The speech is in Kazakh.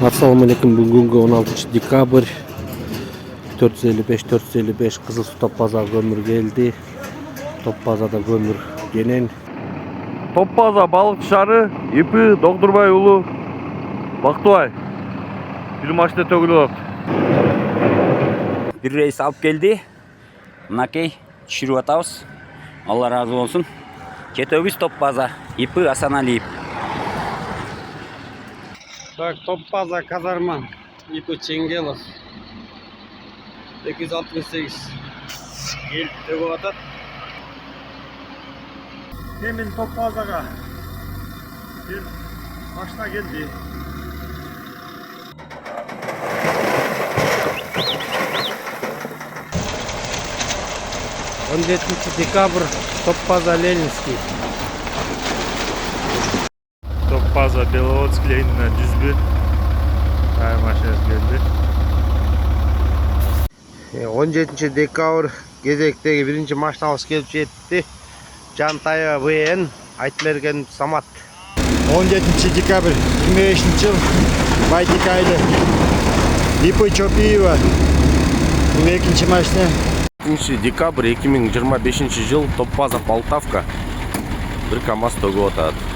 Assalamu alaikum. Бүгүнкү 16 декабрь 455 Кызыл Суу топ база көмүр келди. Топ базада көмүр кенен. Топ база балык шары ипи Доктурбай уулу Бактыбай. Бир машина төгүлүп атат. Bir reis alып келди. Мынакей түшүрүп атабыз. Алла разы болсун. Кетебиз топ база. Ипи Асаналиев. Так, топ база казарма. ИП Чеңгелов. 268. Ел төгүп атат. Темин топ базага бир машина келди. Он 17 декабрь топ база Ленинский. Топ база Беловодск Ленина 101. Ай машинасы келди. 17 декабрь кезектеги биринчи машинабыз келип жетти. Жантайы ВН Айтберген Самат. 17 декабрь 25 жыл Байтик айылы ИП Чопиева. Бул экинчи машина. 2 декабрь 2025 жыл топ база Полтавка. Бир КамАЗ төгүп атат.